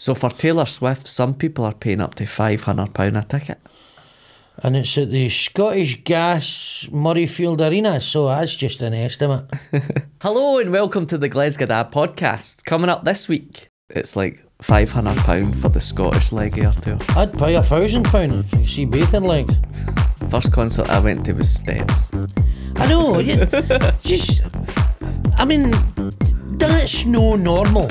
So for Taylor Swift, some people are paying up to £500 a ticket. And it's at the Scottish Gas Murrayfield Arena, so that's just an estimate. Hello and welcome to the Glesga Da Podcast. Coming up this week, it's like £500 for the Scottish leg air tour. I'd pay £1,000 if you see bathing legs. First concert I went to was Steps. I know, that's no normal.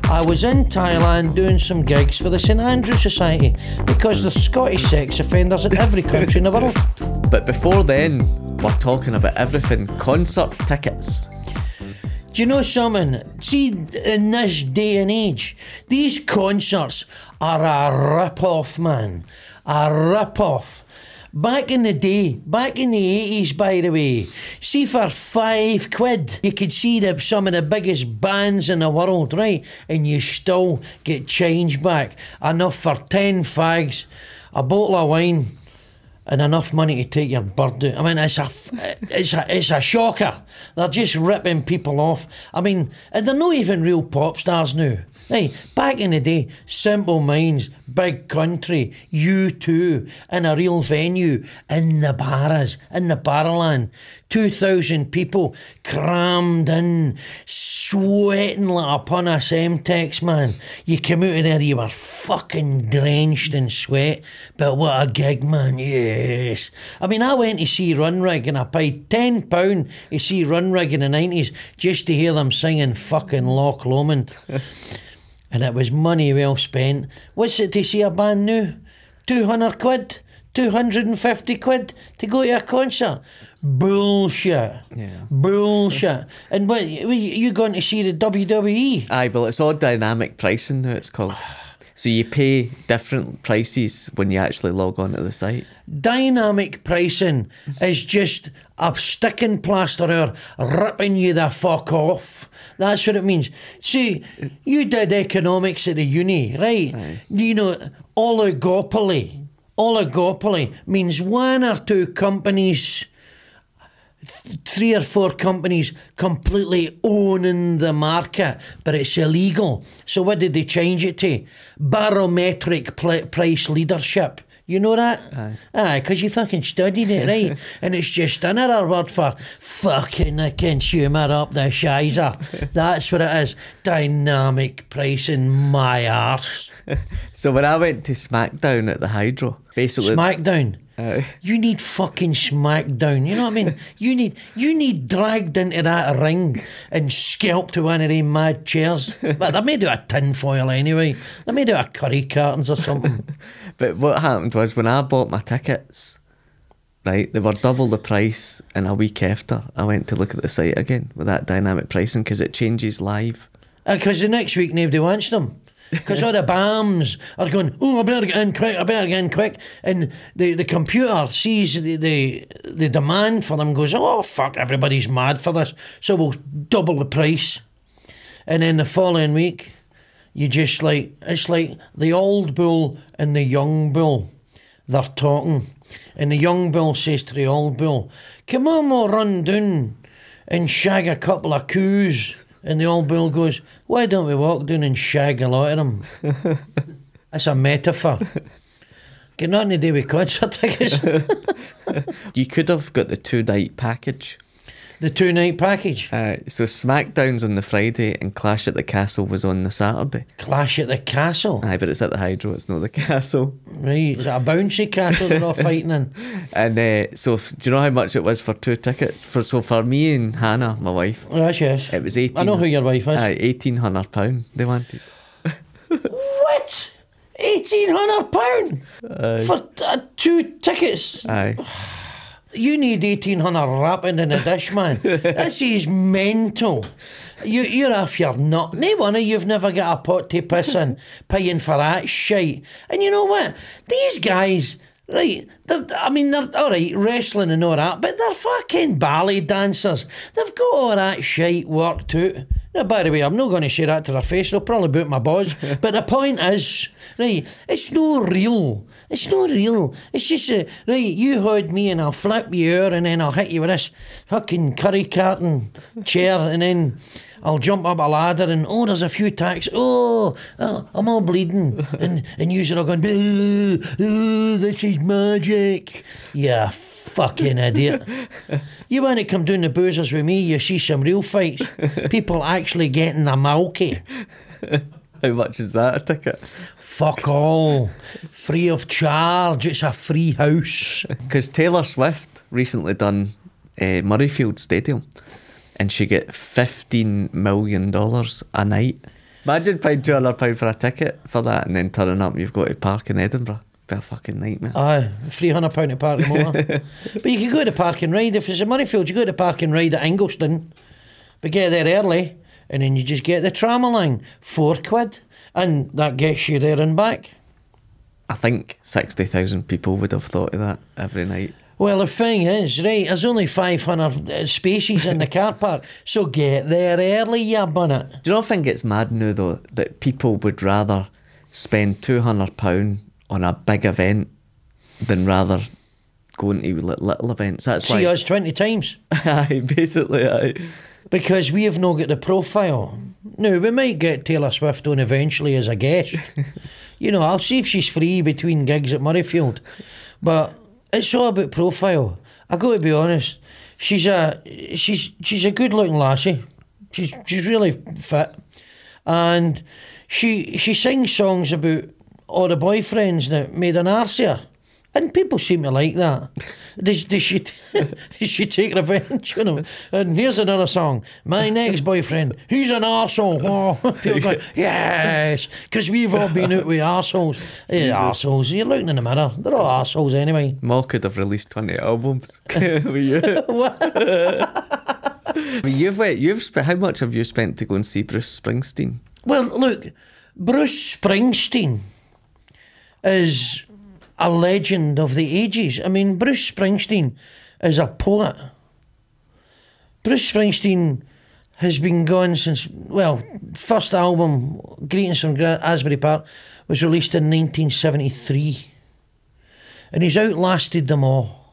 I was in Thailand doing some gigs for the St Andrew Society because there's Scottish sex offenders in every country in the world. But before then, we're talking about everything concert tickets. Do you know something? See, in this day and age, these concerts are a rip-off, man. A rip-off. Back in the day, back in the 80s, by the way, see for £5, you could see some of the biggest bands in the world, right? And you still get change back. Enough for 10 fags, a bottle of wine, and enough money to take your bird out. I mean, it's a shocker. They're just ripping people off. I mean, and they're not even real pop stars now. Hey, back in the day, Simple Minds, Big Country, U2, in a real venue, in the Barras, in the Barrowland, 2,000 people crammed in, sweating like a pun of Semtex, man. You come out of there, you were fucking drenched in sweat, but what a gig, man, yes. I mean, I went to see Runrig and I paid £10 to see Runrig in the 90s just to hear them singing fucking Loch Lomond. And it was money well spent. What's it to see a band now? £200? £250 to go to a concert? Bullshit. Yeah. Bullshit. And what, you going to see the WWE? Aye, well, it's all dynamic pricing now, it's called. So you pay different prices when you actually log on to the site. Dynamic pricing is just a sticking plaster ripping you the fuck off. That's what it means. See, you did economics at the uni, right? Aye. You know, oligopoly. Oligopoly means one or two companies, 3 or 4 companies completely owning the market, but it's illegal. So what did they change it to? Barometric price leadership. You know that? Aye, because you fucking studied it, right? And it's just another word for fucking the consumer up the shizer. That's what it is. Dynamic pricing, my arse. So when I went to SmackDown at the Hydro, basically... SmackDown? You need fucking SmackDown. You know what I mean? You need dragged into that ring and scalped to one of them mad chairs. But they're made out of tinfoil anyway. They're made out of curry cartons or something. But what happened was when I bought my tickets, right, they were double the price, and a week after I went to look at the site again with that dynamic pricing because it changes live. Because the next week nobody wants them. Because all the BAMs are going, oh, I better get in quick. And the computer sees the demand for them, goes, oh, fuck, everybody's mad for this, so we'll double the price. And then the following week, you just it's like the old bull and the young bull. They're talking. And the young bull says to the old bull, come on, we'll run down and shag a couple of coos. And the old bull goes, why don't we walk down and shag a lot of them? That's a metaphor. Got nothing to do with concert tickets. You could have got the 2-night package. The 2-night package? So SmackDown's on the Friday and Clash at the Castle was on the Saturday. Clash at the Castle? Aye, but it's at the Hydro, it's not the Castle. Right, is it a bouncy castle they're all fighting in? And so, do you know how much it was for 2 tickets? So for me and Hannah, my wife, yes. it was 18. I know who your wife is. Aye, £1,800 they wanted. What? £1,800 for 2 tickets? Aye. You need 1,800 wrapping in a dish, man. This is mental. You're off your nut. No wonder you've never got a pot to piss in, paying for that shite. And you know what? These guys, right, they're all right, wrestling and all that, but they're fucking ballet dancers. They've got all that shite worked out. Now, by the way, I'm not going to say that to their face. They'll probably boot my balls. But the point is, right, it's not real. It's not real. It's just, right, you hold me and I'll flip you over and then I'll hit you with this fucking curry carton chair and then I'll jump up a ladder and, oh, there's a few tacks. Oh, I'm all bleeding. And you're all going, ooh, this is magic. Yeah, fucking idiot. You want to come down the boozers with me, you see some real fights. People actually getting a milky. How much is that a ticket? Fuck all. Free of charge. It's a free house. Because Taylor Swift recently done Murrayfield Stadium and she get $15 million a night. Imagine paying £200 for a ticket for that and then turning up and you've got to park in Edinburgh. Be a fucking nightmare. Aye, £300 to park the motor. But you can go to park and ride. If it's a Murrayfield, you go to park and ride at Ingliston, but get there early and then you just get the tram along. £4. And that gets you there and back. I think 60,000 people would have thought of that every night. Well, the thing is, right, there's only 500 spaces in the car park, so get there early, you bunnet. Do you not think it's mad now, though, that people would rather spend £200 on a big event than rather going to little events? That's See why. us 20 times. Aye, basically, aye. Because we have not got the profile. Now, we might get Taylor Swift on eventually as a guest. You know, I'll see if she's free between gigs at Murrayfield. But it's all about profile. I got to be honest. She's a good looking lassie. She's really fit, and she sings songs about all the boyfriends that made an arse of her, and people seem to like that. Does she take revenge on him? And here's another song. My next boyfriend, he's an arsehole. Oh, people going, yes, because we've all been out with arseholes. Arseholes. You're looking in the mirror. They're all arseholes anyway. Mal could have released 20 albums. With you. What? How much have you spent to go and see Bruce Springsteen? Well, look, Bruce Springsteen is a legend of the ages. I mean, Bruce Springsteen is a poet. Bruce Springsteen has been gone since, well, first album, Greetings from Asbury Park, was released in 1973. And he's outlasted them all.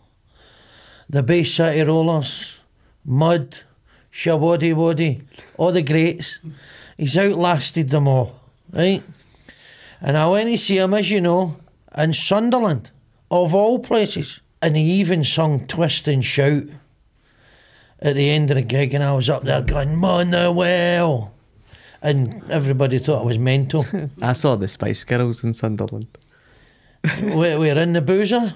The Bay City Rollers, Mud, Shawaddy Waddy, all the greats. He's outlasted them all, right? And I went to see him, as you know, in Sunderland, of all places. And he even sung Twist and Shout at the end of the gig, and I was up there going, Motherwell. And everybody thought I was mental. I saw the Spice Girls in Sunderland. We're in the boozer,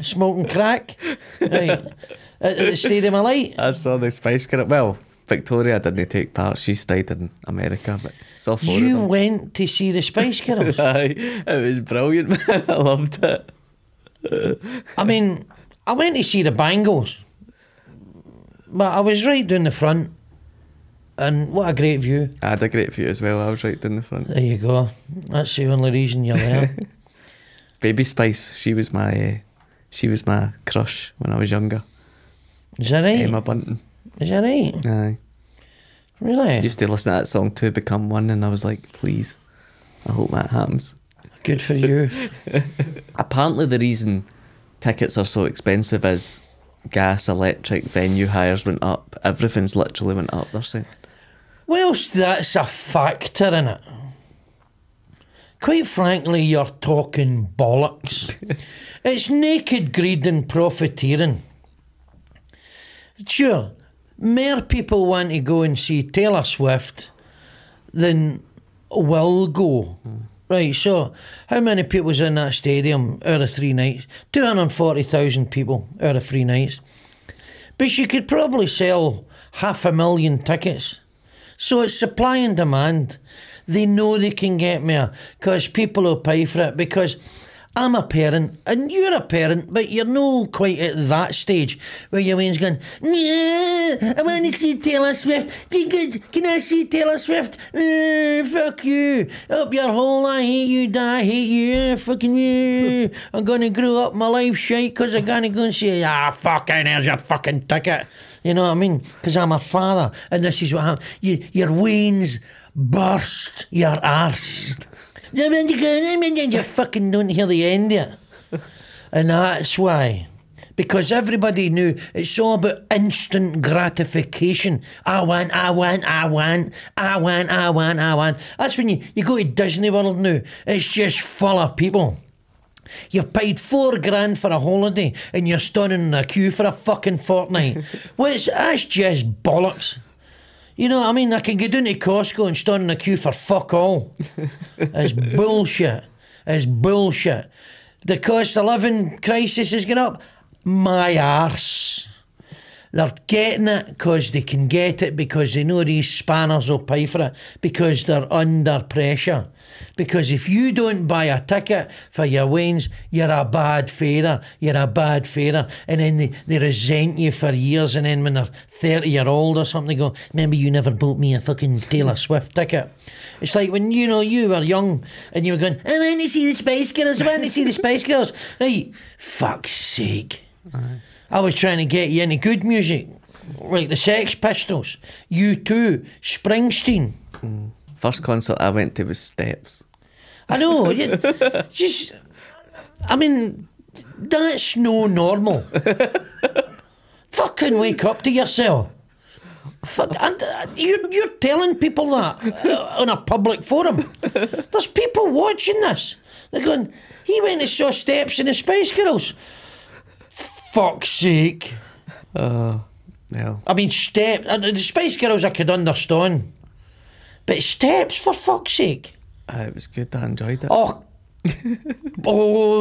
smoking crack, right, at the Stadium of Light. I saw the Spice Girls. Well, Victoria didn't take part. She stayed in America, but saw four of You them. went to see the Spice Girls? Aye, it was brilliant, man. I loved it. I mean, I went to see the Bangles, but I was right down the front, and what a great view. I had a great view as well. I was right down the front. There you go. That's the only reason you're there. Baby Spice, she was my crush when I was younger. Is that right? Emma Bunton. Is that right? Aye. Really? I used to listen to that song To Become One, and I was like, please, I hope that happens. Good for you. Apparently the reason tickets are so expensive is gas, electric, venue hires went up. Everything's literally went up, they're saying. Whilst that's a factor in it, quite frankly, you're talking bollocks. It's naked greed and profiteering. Sure, more people want to go and see Taylor Swift than will go. Right, so how many people was in that stadium out of 3 nights? 240,000 people out of 3 nights. But she could probably sell 500,000 tickets. So it's supply and demand. They know they can get more because people will pay for it. Because I'm a parent, and you're a parent, but you're no quite at that stage where your man's going, yeah, I want to see Taylor Swift. Can I see Taylor Swift? Fuck you. Up your hole, I hate you, I hate you, fucking you. I'm going to grow up my life shite because I'm going to go and say, fucking, here's your fucking ticket. You know what I mean? Because I'm a father, and this is what happens. Your veins burst your arse. You fucking don't hear the end of it. And that's why. Because everybody knew it's all about instant gratification. I want. That's when you go to Disney World now. It's just full of people. You've paid $4,000 for a holiday and you're standing in a queue for a fucking fortnight. That's just bollocks. You know what I mean? I can go down to Costco and stand in a queue for fuck all. It's bullshit. It's bullshit. The cost of living crisis is going up. My arse. They're getting it because they can get it, because they know these spanners will pay for it, because they're under pressure. Because if you don't buy a ticket for your wains, you're a bad farer. You're a bad farer. And then they resent you for years, and then when they're 30-year-old or something, they go, remember you never bought me a fucking Taylor Swift ticket. It's like when, you were young and you were going, I want to see the Spice Girls, I want to see the Spice Girls. Right, fuck's sake. I was trying to get you into good music, like the Sex Pistols, U2, Springsteen. First concert I went to was Steps. I know. I mean, that's no normal. Fucking wake up to yourself. You're telling people that on a public forum. There's people watching this. They're going, he went and saw Steps in the Spice Girls. Fuck's sake. No. I mean, the Spice Girls I could understand. But Steps, for fuck's sake. It was good, I enjoyed it. Oh,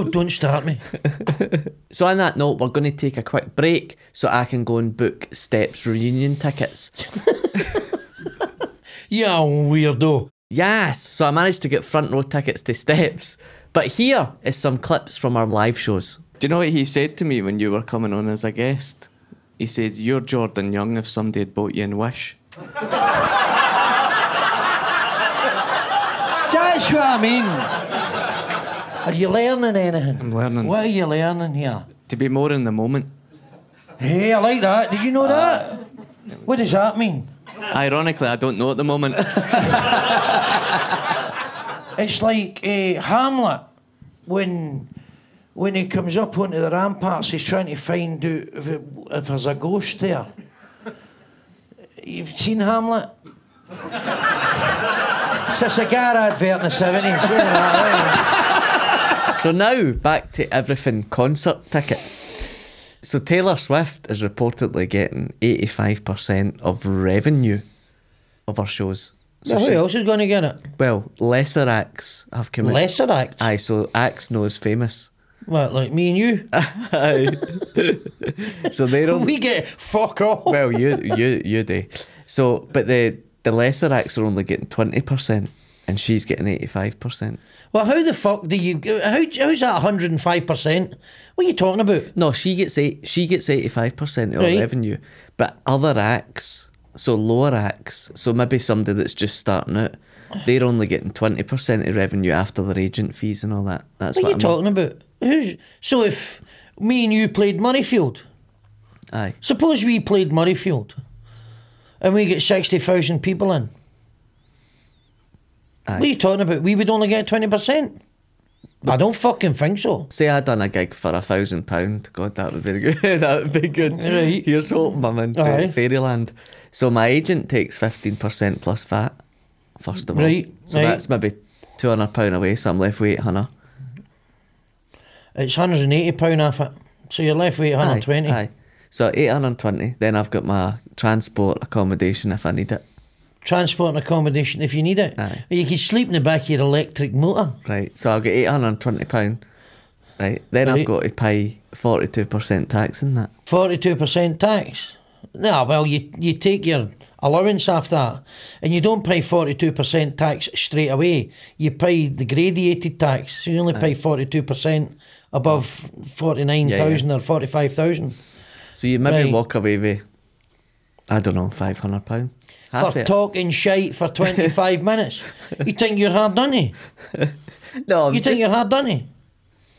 don't start me. So on that note, we're going to take a quick break so I can go and book Steps reunion tickets. Yeah, weirdo. Yes, so I managed to get front row tickets to Steps. But here is some clips from our live shows. Do you know what he said to me when you were coming on as a guest? He said, you're Jordan Young if somebody had bought you in Wish. That's what I mean. Are you learning anything? I'm learning. What are you learning here? To be more in the moment. Hey, I like that. Did you know that? What does that mean? Ironically, I don't know at the moment. It's like Hamlet, when he comes up onto the ramparts, he's trying to find out if there's a ghost there. You've seen Hamlet? It's a cigar advert in the 70s. So now, back to everything concert tickets. So Taylor Swift is reportedly getting 85% of revenue of her shows. So who else is going to get it? Well, lesser acts have come in. Lesser acts? Aye, so acts knows famous. What, like me and you? Aye. So they don't... We get fuck all. Well, you do. So, but the lesser acts are only getting 20%, and she's getting 85%. Well, how the fuck do you... How's that 105%? What are you talking about? No, she gets 85% of her revenue, but other acts, so lower acts, so maybe somebody that's just starting out, they're only getting 20% of revenue after their agent fees and all that. That's what are you talking about? So if me and you played Murrayfield, aye. Suppose we played Murrayfield, and we get 60,000 people in. Aye. What are you talking about? We would only get 20%? I don't fucking think so. Say I done a gig for £1,000. God, that would be good. That would be good. Right. Here's hoping I'm in Fairyland. So my agent takes 15% plus VAT, first of all. Right. So that's maybe £200 away, so I'm left with 800. It's £180 off it. So you're left with 120. Aye. So 820. Then I've got my transport accommodation if I need it. Transport and accommodation if you need it. Aye. You can sleep in the back of your electric motor. Right. So I'll get £820. Right. Then I've got to pay 42% tax in that. 42% tax? No, well, you take your allowance after that, and you don't pay 42% tax straight away. You pay the gradated tax, so you only pay 42% above 49,000 or 45,000. So you maybe walk away with, I don't know, £500. For talking shite for 25 minutes. You think you're hard done to? No, you think you're hard done to?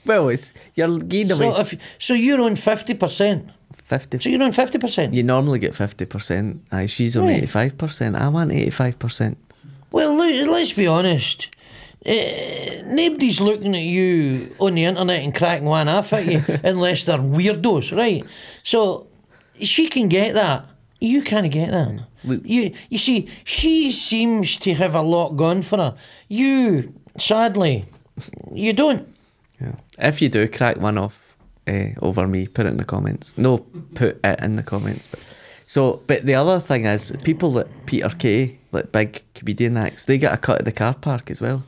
Well, you're getting away. So you're on 50%. 50. So you're on 50%. You normally get 50%. Aye, she's on 85%. I want 85%. Well, let's be honest. Nobody's looking at you on the internet and cracking one off at you unless they're weirdos, right? So she can get that. You can't get that. You see, she seems to have a lot gone for her. You, sadly, you don't. Yeah. If you do crack one off over me, put it in the comments. No, put it in the comments. But the other thing is, people like Peter Kay, like big comedian acts, they get a cut of the car park as well.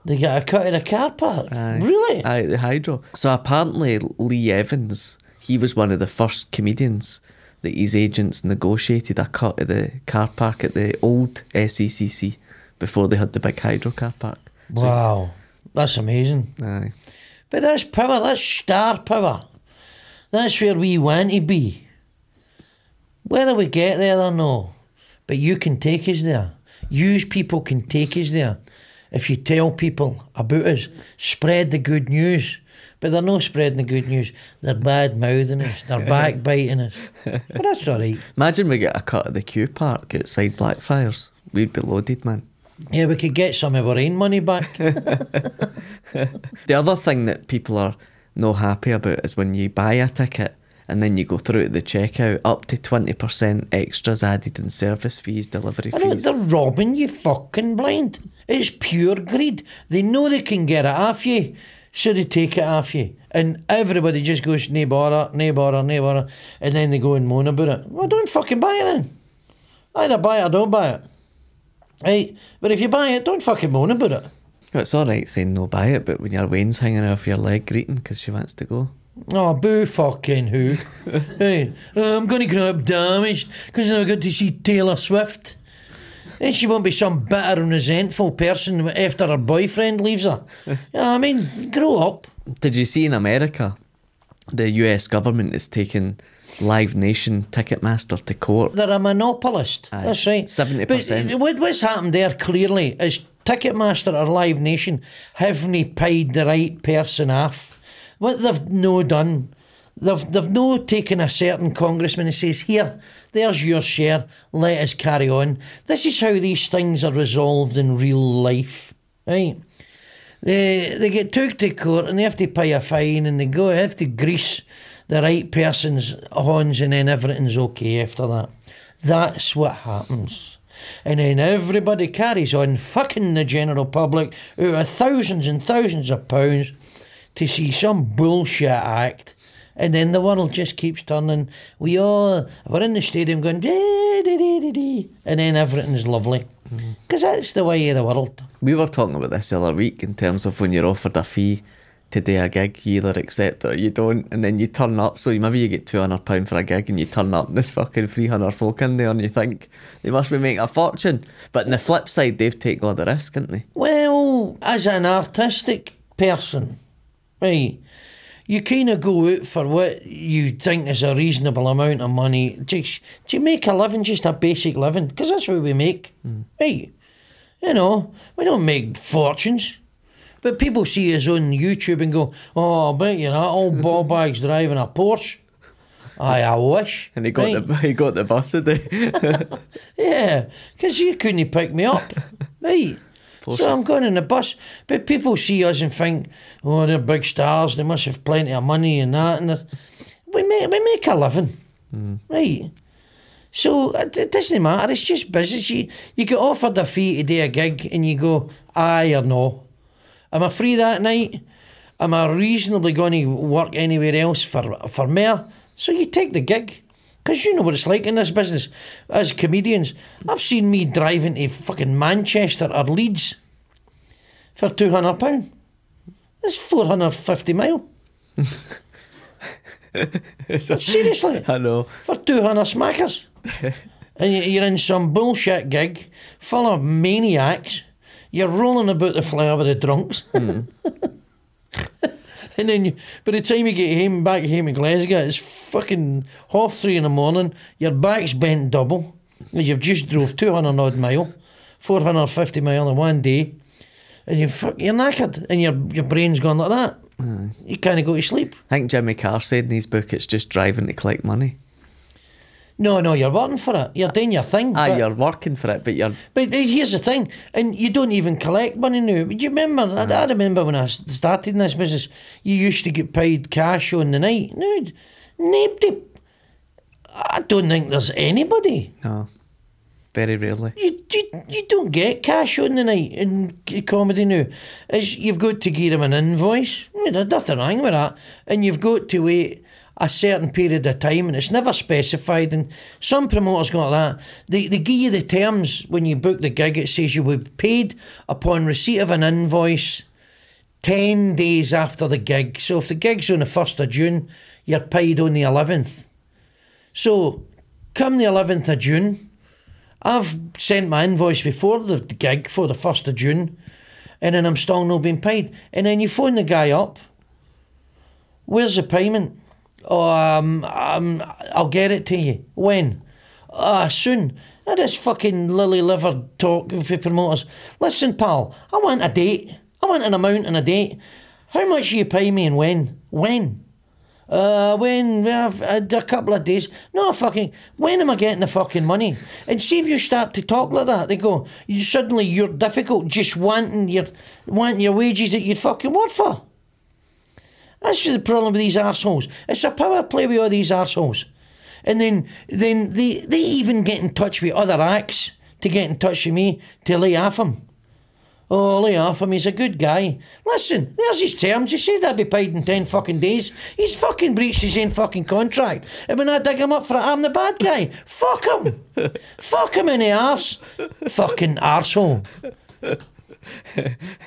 They get a cut of the car park? Aye. Really? Aye, the Hydro. So apparently Lee Evans, he was one of the first comedians that his agents negotiated a cut of the car park at the old SECC before they had the big Hydro car park. Wow, that's amazing. Aye. But that's power, that's star power. That's where we want to be. Whether we get there or no, but you can take us there. Use people can take us there. If you tell people about us, spread the good news. But they're not spreading the good news. They're bad-mouthing us. They're backbiting us. But that's all right. Imagine we get a cut of the Q Park outside Blackfriars. We'd be loaded, man. Yeah, we could get some of our own money back. The other thing that people are not happy about is when you buy a ticket and then you go through to the checkout, up to 20% extras added in service fees, delivery fees. They're robbing you fucking blind. It's pure greed. They know they can get it off you, so they take it off you. And everybody just goes, nae bother, and then they go and moan about it. Well, don't fucking buy it then. Either buy it or don't buy it. Right? But if you buy it, don't fucking moan about it. Well, it's alright saying no buy it, but when your Wayne's hanging off your leg greeting because she wants to go. Oh, boo fucking who? Hey, I'm going to grow up damaged because I got to see Taylor Swift. And she won't be some bitter and resentful person after her boyfriend leaves her. I mean, grow up. Did you see in America, the US government is taking Live Nation Ticketmaster to court? They're a monopolist. Aye. That's right. 70%. But what's happened there clearly is Ticketmaster or Live Nation haven't paid the right person off. What they've no done, they've no taken a certain congressman and says, here, there's your share, let us carry on. This is how these things are resolved in real life, right? They get took to court and they have to pay a fine and they have to grease the right person's horns and then everything's okay after that. That's what happens. And then everybody carries on fucking the general public out of thousands and thousands of pounds to see some bullshit act, and then the world just keeps turning. We're in the stadium going dee, dee, dee, dee, dee, and then everything's lovely. Because that's the way of the world. We were talking about this the other week in terms of when you're offered a fee to do a gig, you either accept it or you don't, and then you turn up. So maybe you get £200 for a gig and you turn up and there's fucking 300 folk in there and you think they must be making a fortune. But on the flip side, they've taken all the risk, haven't they? Well, as an artistic person, right, you kind of go out for what you think is a reasonable amount of money to make a living, just a basic living, because that's what we make, right? You know, we don't make fortunes, but people see us on YouTube and go, oh, I bet you that old ball bag's driving a Porsche. I wish. And he got the bus today. Yeah, because you couldn't pick me up, right? Porsches. So I'm going in the bus, but people see us and think, oh, they're big stars, they must have plenty of money and that, and we make a living, right? So it doesn't matter, it's just business. You get offered a fee to do a gig and you go, aye or no. Am I free that night? Am I reasonably going to work anywhere else for more? So you take the gig. Because you know what it's like in this business. As comedians, I've seen me driving to fucking Manchester or Leeds for £200. That's 450 mile. Seriously. I know. For 200 smackers. and you're in some bullshit gig full of maniacs. You're rolling about the floor with the drunks. And then by the time you get back home to Glasgow, it's fucking 3:30 in the morning. Your back's bent double. And you've just drove 200 odd mile, 450 mile in one day. And you're knackered. And your brain's gone like that. You can't go to sleep. I think Jimmy Carr said in his book it's just driving to collect money. No, you're working for it. You're doing your thing. You're working for it, but you're... But here's the thing, and you don't even collect money now. Do you remember? I remember when I started in this business, you used to get paid cash on the night. No, nobody... I don't think there's anybody. No, very rarely. You don't get cash on the night in comedy now. You've got to give them an invoice. There's nothing wrong with that. And you've got to wait a certain period of time, and it's never specified. And some promoters got like that. They give you the terms when you book the gig. It says you will be paid upon receipt of an invoice 10 days after the gig. So if the gig's on the 1st of June, you're paid on the 11th. So come the 11th of June, I've sent my invoice before the gig for the 1st of June, and then I'm still not being paid. And then you phone the guy up. Where's the payment? Oh, I'll get it to you. When? Soon. That is fucking lily-livered talk for promoters. Listen, pal, I want a date. I want an amount and a date. How much do you pay me and when? When? When? A couple of days. No, fucking, when am I getting the fucking money? And see if you start to talk like that, they go, suddenly you're difficult, just wanting your wages that you'd fucking work for. That's the problem with these arseholes. It's a power play with all these arseholes. And then they even get in touch with other acts to get in touch with me to lay off him. Oh, lay off him, he's a good guy. Listen, there's his terms. He said I'd be paid in 10 fucking days. He's fucking breached his own fucking contract. And when I dig him up for it, I'm the bad guy. Fuck him. Fuck him in the arse. Fucking arsehole.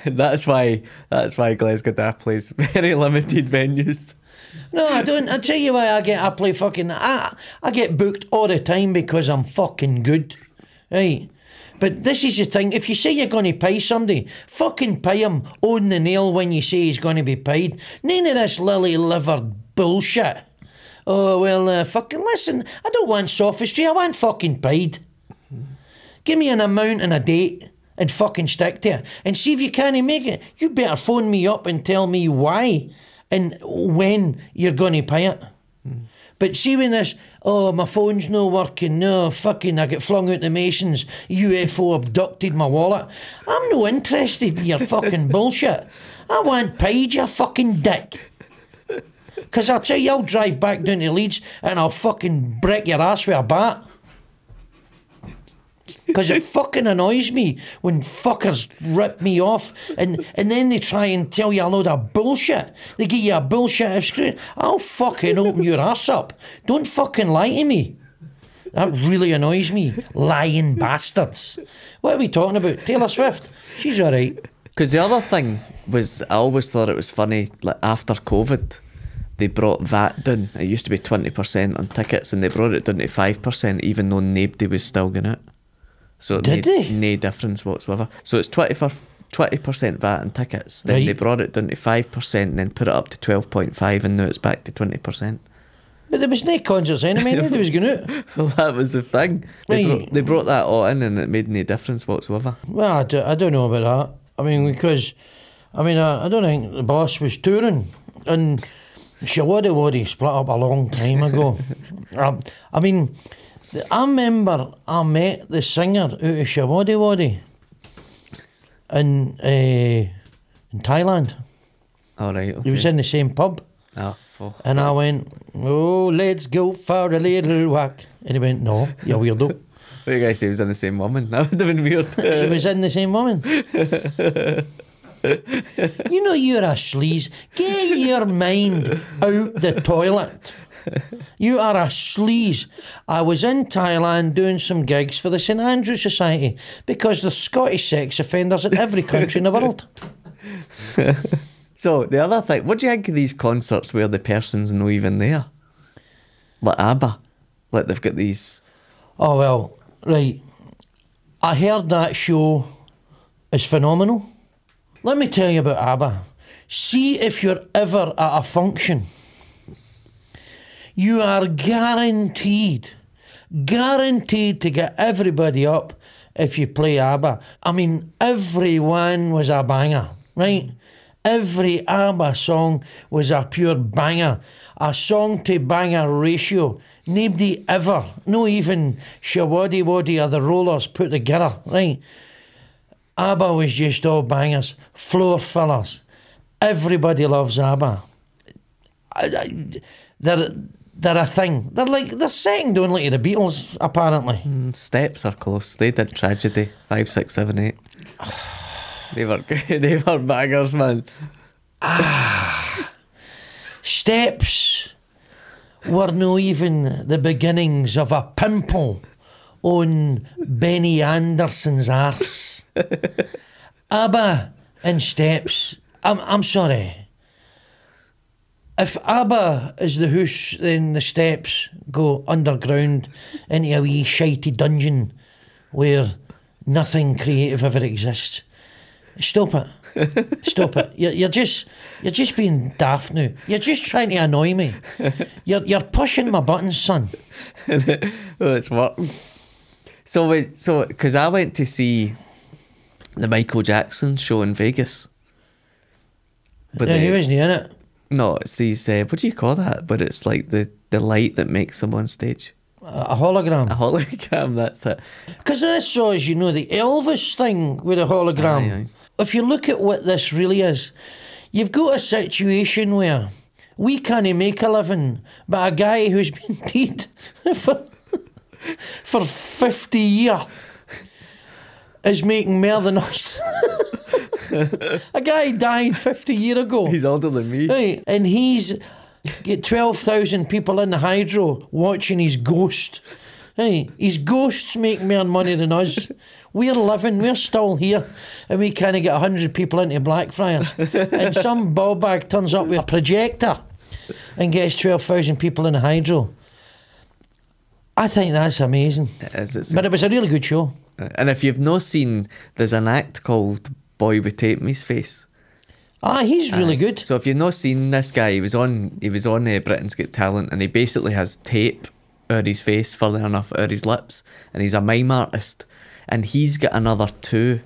That's why Glesga Da plays very limited venues. No, I don't. I tell you why I get booked all the time because I'm fucking good, right? But this is the thing. If you say you're going to pay somebody, fucking pay him on the nail when you say he's going to be paid. None of this lily-livered bullshit. Oh, well, fucking listen, I don't want sophistry. I want fucking paid. Give me an amount and a date and fucking stick to it. And see if you can't make it. You better phone me up and tell me why and when you're going to pay it. But see when this, oh, my phone's not working, no, fucking, I get flung out the Masons, UFO abducted my wallet. I'm no interested in your fucking bullshit. I want paid, you fucking dick. Because I'll tell you, I'll drive back down to Leeds and I'll fucking break your ass with a bat. Because it fucking annoys me when fuckers rip me off and then they try and tell you a load of bullshit. They give you a bullshit script. I'll fucking open your ass up. Don't fucking lie to me. That really annoys me. Lying bastards. What are we talking about? Taylor Swift? She's alright. Because the other thing was, I always thought it was funny, like after COVID, they brought VAT down. It used to be 20% on tickets and they brought it down to 5% even though nobody was still going it. So it made no difference whatsoever. So it's 20% VAT on tickets. Then they brought it down to 5% and then put it up to 12.5 and now it's back to 20%. But there was no concerts anyway, nobody was going out. Well, that was the thing. They brought that all in and it made no difference whatsoever. Well, I don't know about that. I mean, because, I don't think the boss was touring and Shawaddy split up a long time ago. I remember I met the singer out of Shawaddy in Thailand. All right, okay. He was in the same pub. And I went, oh, let's go for a little walk. And he went, no, you're weirdo. What do you guys say he was in the same woman? That would have been weird. He was in the same woman. You know you're a sleaze. Get your mind out the toilet. You are a sleaze. I was in Thailand doing some gigs for the St Andrew Society because there's Scottish sex offenders in every country in the world. So the other thing, what do you think of these concerts where the person's not even there? Like ABBA. Like they've got these... Oh, well, right. I heard that show is phenomenal. Let me tell you about ABBA. See if you're ever at a function. You are guaranteed to get everybody up if you play ABBA. I mean, everyone was a banger, right? Every ABBA song was a pure banger. A song to banger ratio. Nobody ever, no even Shawaddy Waddy or the Rollers put together, right? ABBA was just all bangers, floor fillers. Everybody loves ABBA. They're a thing. They're second only to the Beatles, apparently. Steps are close. They did Tragedy 5, 6, 7, 8. They were bangers, man. Steps were no even the beginnings of a pimple on Benny Anderson's arse. ABBA and Steps. I'm sorry. If ABBA is the hoose, then the Steps go underground into a wee shitey dungeon where nothing creative ever exists. Stop it. Stop it. You're just being daft now. You're just trying to annoy me. You're pushing my buttons, son. Well, it's working. So because I went to see the Michael Jackson show in Vegas. But Yeah, he wasn't in it. No, it's these, what do you call that? But it's like the light that makes them on stage. A hologram. A hologram, that's it. Because this saw, as you know, the Elvis thing with a hologram. Aye. If you look at what this really is, you've got a situation where we can't make a living, but a guy who's been dead for 50 years is making more than us. A guy died 50 years ago. He's older than me. Right, and he's got 12,000 people in the hydro watching his ghost. Right, his ghosts make more money than us. We're living, we're still here, and we kind of get 100 people into Blackfriars. And some ballbag turns up with a projector and gets 12,000 people in the hydro. I think that's amazing. It is, But it was a really good show. And if you've not seen, there's an act called Boy with Tape in His Face. Ah, he's really good. So if you've not seen this guy, he was on Britain's Got Talent, and he basically has tape out his face, further enough out his lips, and he's a mime artist, and he's got another 2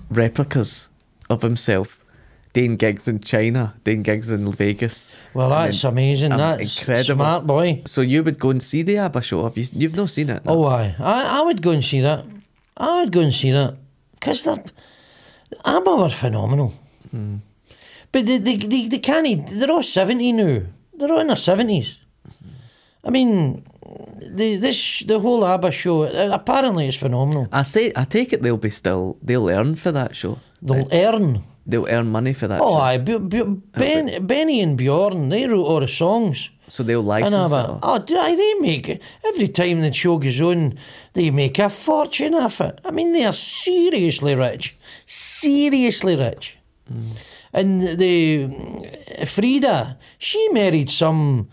replicas of himself doing gigs in China, doing gigs in Vegas. Well, that's amazing. That's incredible. Smart boy. So you would go and see the ABBA show? You've not seen it? No? Oh, aye. I would go and see that. I would go and see that. Because ABBA were phenomenal. But they can't, they're all 70 now. They're all in their 70s. I mean, the whole ABBA show, apparently it's phenomenal. I take it they'll earn for that show. They'll earn money for that show. Oh, aye. Benny and Bjorn, they wrote all the songs. So they'll license it. Oh, they make it. Every time the show goes on, they make a fortune off it. I mean, they are seriously rich. Seriously rich. And Frida, she married some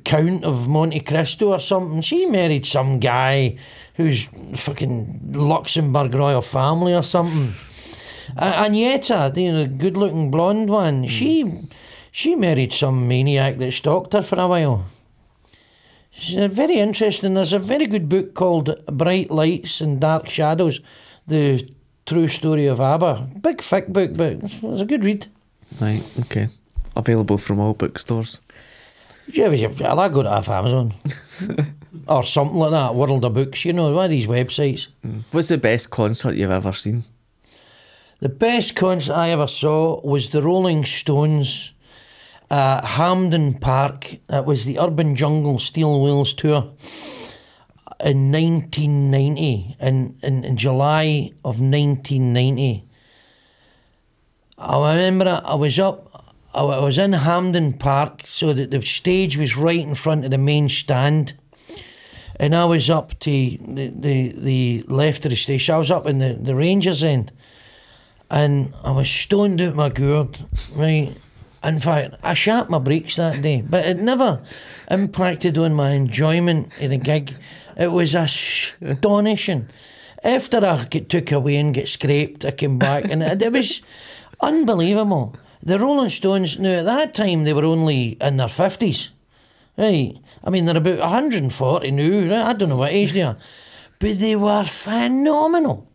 Count of Monte Cristo or something. She married some guy who's fucking Luxembourg royal family or something. Agneta, the good-looking blonde one, she married some maniac that stalked her for a while. It's very interesting. There's a very good book called Bright Lights and Dark Shadows, the true story of ABBA. Big thick book, but it's a good read. Right, okay. Available from all bookstores. Yeah, I'll go to Amazon. Or something like that, World of Books, one of these websites. What's the best concert you've ever seen? The best concert I ever saw was the Rolling Stones at Hampden Park. It was the Urban Jungle Steel Wheels tour in 1990, in July of 1990. I remember it, I was in Hampden Park, so that the stage was right in front of the main stand, and I was up to the left of the stage. I was up in the Rangers end, and I was stoned out my gourd, right? In fact, I shat my brakes that day, but it never impacted on my enjoyment of the gig. It was astonishing. After I get took away and get scraped, I came back and it was unbelievable. The Rolling Stones, now at that time they were only in their 50s. Right. I mean, they're about 140 now. Right? I don't know what age they are. But they were phenomenal.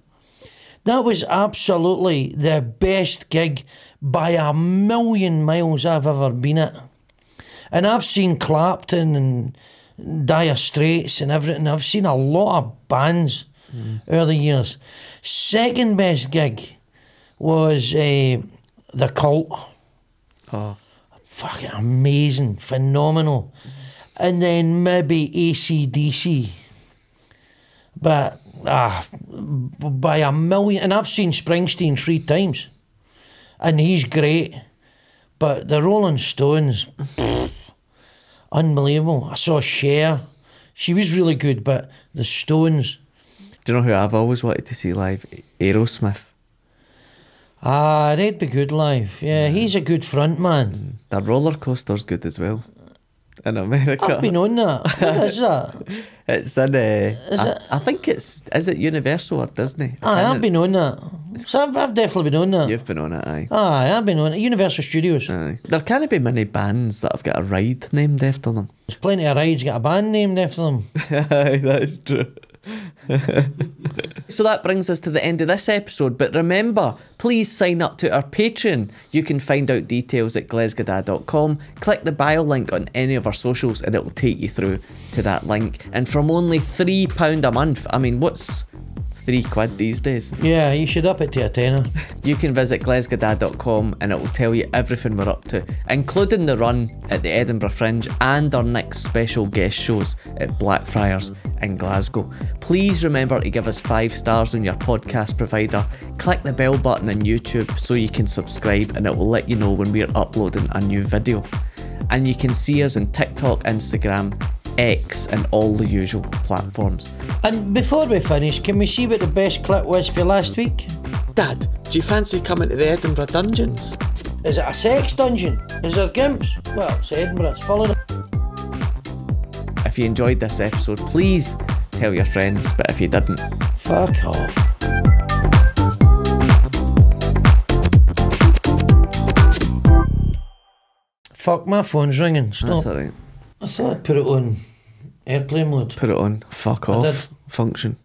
That was absolutely the best gig by a million miles I've ever been at. And I've seen Clapton and Dire Straits and everything. I've seen a lot of bands over the years. Second best gig was The Cult. Oh. Fucking amazing, phenomenal. And then maybe AC/DC. But by a million. And I've seen Springsteen 3 times. And he's great. But the Rolling Stones, unbelievable. I saw Cher. She was really good, but the Stones. Do you know who I've always wanted to see live? Aerosmith. They'd be good live. Yeah, he's a good front man. That roller coaster's good as well. In America. I've been on that. What is that? It's in I think is it Universal or Disney? I've been on that. So I've definitely been on that. You've been on it, aye. I've been on it. Universal Studios. Aye. There can't be many bands that have got a ride named after them. There's plenty of rides got a band named after them. Aye, that is true. So that brings us to the end of this episode, but remember, please sign up to our Patreon. You can find out details at glesgada.com. Click the bio link on any of our socials and it will take you through to that link. And from only £3 a month, I mean, what's £3 these days? Yeah, you should up it to a tenner. You can visit glesgada.com and it will tell you everything we're up to, including the run at the Edinburgh Fringe and our next special guest shows at Blackfriars in Glasgow. Please remember to give us 5 stars on your podcast provider. Click the bell button on YouTube so you can subscribe and it will let you know when we're uploading a new video. And you can see us on TikTok, Instagram, X and all the usual platforms. And before we finish, can we see what the best clip was for last week? Dad, do you fancy coming to the Edinburgh dungeons? Is it a sex dungeon? Is there gimps? Well, it's Edinburgh, it's falling. If you enjoyed this episode, please tell your friends, but if you didn't, fuck off. Fuck, my phone's ringing. Stop. That's alright. I thought I'd put it on airplane mode. Put it on. Fuck off. Function.